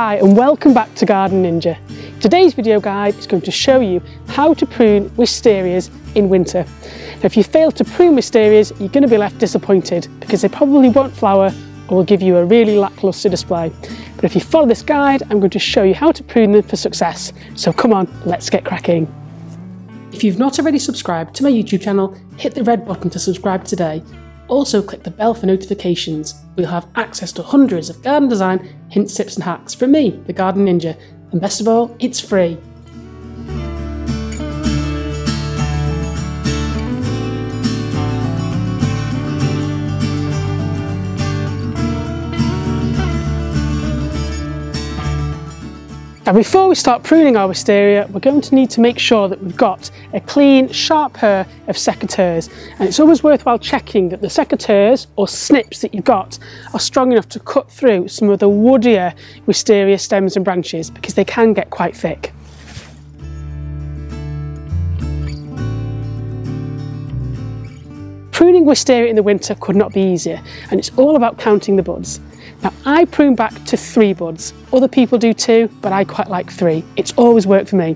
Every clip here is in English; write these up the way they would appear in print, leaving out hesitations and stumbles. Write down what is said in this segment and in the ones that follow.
Hi and welcome back to Garden Ninja. Today's video guide is going to show you how to prune wisterias in winter. Now if you fail to prune wisterias, you're going to be left disappointed because they probably won't flower or will give you a really lacklustre display. But if you follow this guide, I'm going to show you how to prune them for success. So come on, let's get cracking. If you've not already subscribed to my YouTube channel, hit the red button to subscribe today. Also click the bell for notifications. We'll have access to hundreds of garden design hints, tips and hacks from me, the Garden Ninja. And best of all, it's free. Now before we start pruning our wisteria, we're going to need to make sure that we've got a clean, sharp pair of secateurs. And it's always worthwhile checking that the secateurs or snips that you've got are strong enough to cut through some of the woodier wisteria stems and branches because they can get quite thick. Pruning wisteria in the winter could not be easier, and it's all about counting the buds. Now I prune back to 3 buds. Other people do 2, but I quite like 3. It's always worked for me.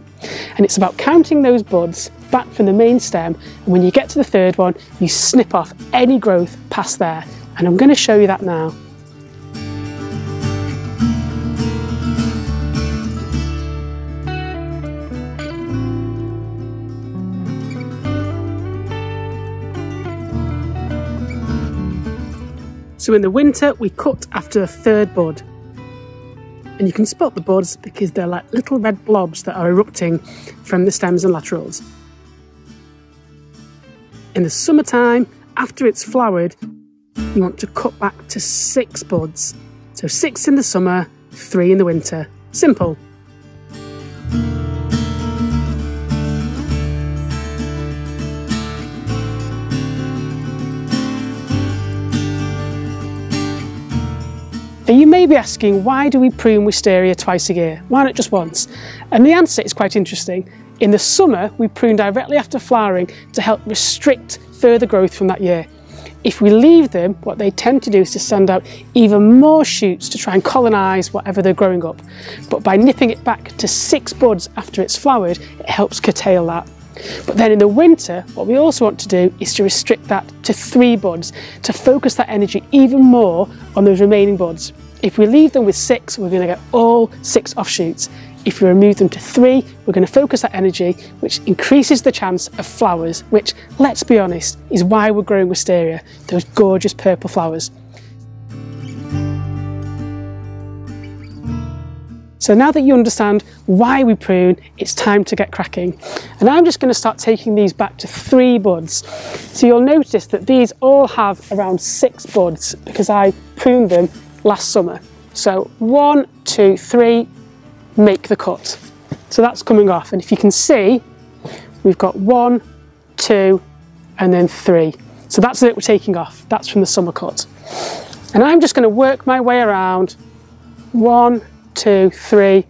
And it's about counting those buds back from the main stem, and when you get to the 3rd one, you snip off any growth past there. And I'm going to show you that now. So in the winter, we cut after the 3rd bud. And you can spot the buds because they're like little red blobs that are erupting from the stems and laterals. In the summertime, after it's flowered, you want to cut back to 6 buds. So 6 in the summer, 3 in the winter. Simple. Now you may be asking, why do we prune wisteria twice a year? Why not just once? And the answer is quite interesting. In the summer, we prune directly after flowering to help restrict further growth from that year. If we leave them, what they tend to do is to send out even more shoots to try and colonise whatever they're growing up. But by nipping it back to 6 buds after it's flowered, it helps curtail that. But then in the winter, what we also want to do is to restrict that to 3 buds, to focus that energy even more on those remaining buds. If we leave them with 6, we're going to get all 6 offshoots. If we remove them to 3, we're going to focus that energy, which increases the chance of flowers, which, let's be honest, is why we're growing wisteria, those gorgeous purple flowers. So now that you understand why we prune, it's time to get cracking. And I'm just going to start taking these back to 3 buds. So you'll notice that these all have around 6 buds because I pruned them last summer. So 1, 2, 3, make the cut. So that's coming off. And if you can see, we've got 1, 2, and then 3. So that's it we're taking off. That's from the summer cut. And I'm just going to work my way around 1, 2, 3,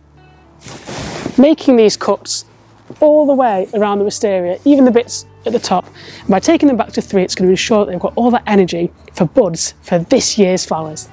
making these cuts all the way around the wisteria, even the bits at the top. And by taking them back to 3, it's going to ensure that they've got all that energy for buds for this year's flowers.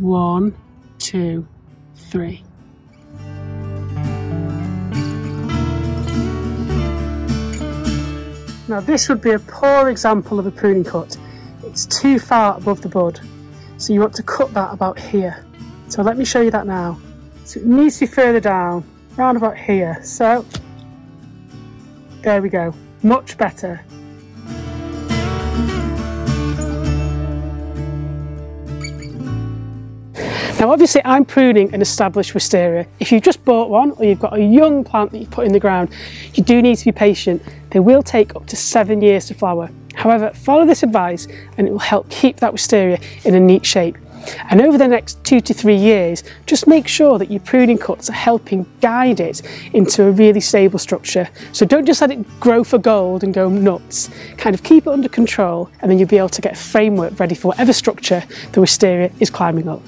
One, 2, 3. Now this would be a poor example of a pruning cut. It's too far above the bud. So you want to cut that about here. So let me show you that now. So it needs to be further down, round about here. So there we go, much better. Now obviously I'm pruning an established wisteria. If you've just bought one or you've got a young plant that you put in the ground, you do need to be patient. They will take up to 7 years to flower. However, follow this advice and it will help keep that wisteria in a neat shape. And over the next 2 to 3 years, just make sure that your pruning cuts are helping guide it into a really stable structure. So don't just let it grow for gold and go nuts. Kind of keep it under control, and then you'll be able to get a framework ready for whatever structure the wisteria is climbing up.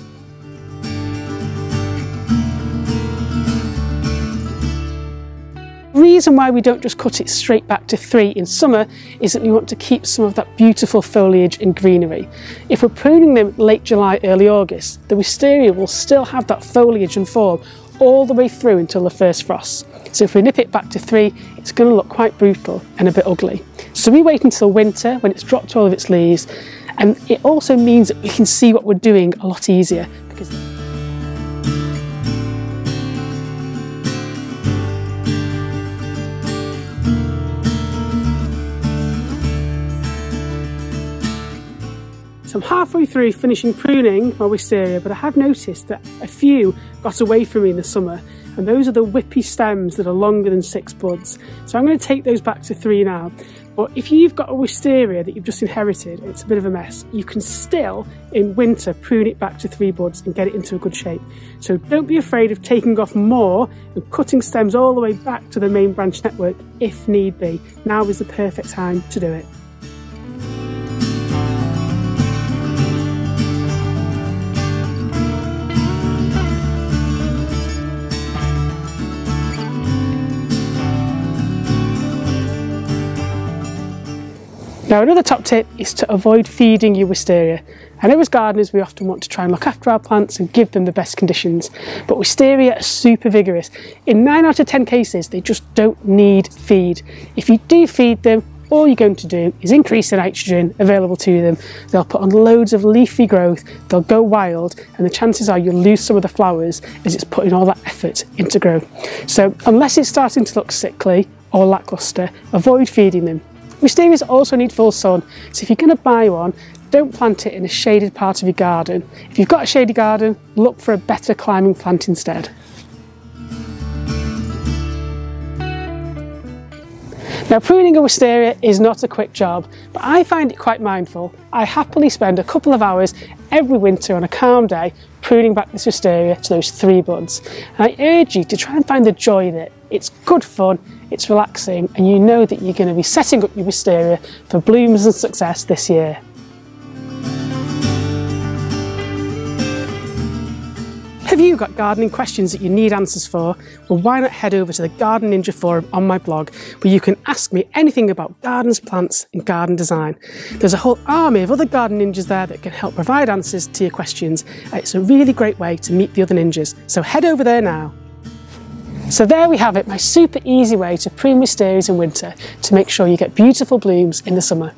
The reason why we don't just cut it straight back to 3 in summer is that we want to keep some of that beautiful foliage and greenery. If we're pruning them late July, early August, the wisteria will still have that foliage and form all the way through until the first frost. So if we nip it back to 3, it's going to look quite brutal and a bit ugly. So we wait until winter when it's dropped all of its leaves, and it also means that we can see what we're doing a lot easier. So I'm halfway through finishing pruning my wisteria, but I have noticed that a few got away from me in the summer, and those are the whippy stems that are longer than 6 buds. So I'm going to take those back to 3 now. But if you've got a wisteria that you've just inherited, it's a bit of a mess, you can still in winter prune it back to 3 buds and get it into a good shape. So don't be afraid of taking off more and cutting stems all the way back to the main branch network if need be. Now is the perfect time to do it. Now another top tip is to avoid feeding your wisteria. I know as gardeners we often want to try and look after our plants and give them the best conditions, but wisteria are super vigorous. In 9 out of 10 cases they just don't need feed. If you do feed them, all you're going to do is increase the nitrogen available to them. They'll put on loads of leafy growth, they'll go wild, and the chances are you'll lose some of the flowers as it's putting all that effort into growth. So unless it's starting to look sickly or lacklustre, avoid feeding them. Wisterias also need full sun, so if you're going to buy one, don't plant it in a shaded part of your garden. If you've got a shady garden, look for a better climbing plant instead. Now pruning a wisteria is not a quick job, but I find it quite mindful. I happily spend a couple of hours every winter on a calm day pruning back this wisteria to those 3 buds. And I urge you to try and find the joy in it. It's good fun, it's relaxing, and you know that you're going to be setting up your wisteria for blooms and success this year. Have you got gardening questions that you need answers for? Well, why not head over to the Garden Ninja forum on my blog, where you can ask me anything about gardens, plants and garden design. There's a whole army of other garden ninjas there that can help provide answers to your questions. It's a really great way to meet the other ninjas, so head over there now. So there we have it, my super easy way to prune wisterias in winter to make sure you get beautiful blooms in the summer.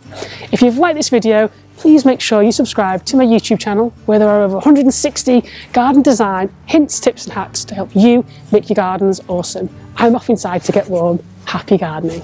If you've liked this video, please make sure you subscribe to my YouTube channel, where there are over 160 garden design hints, tips and hacks to help you make your gardens awesome. I'm off inside to get warm. Happy gardening.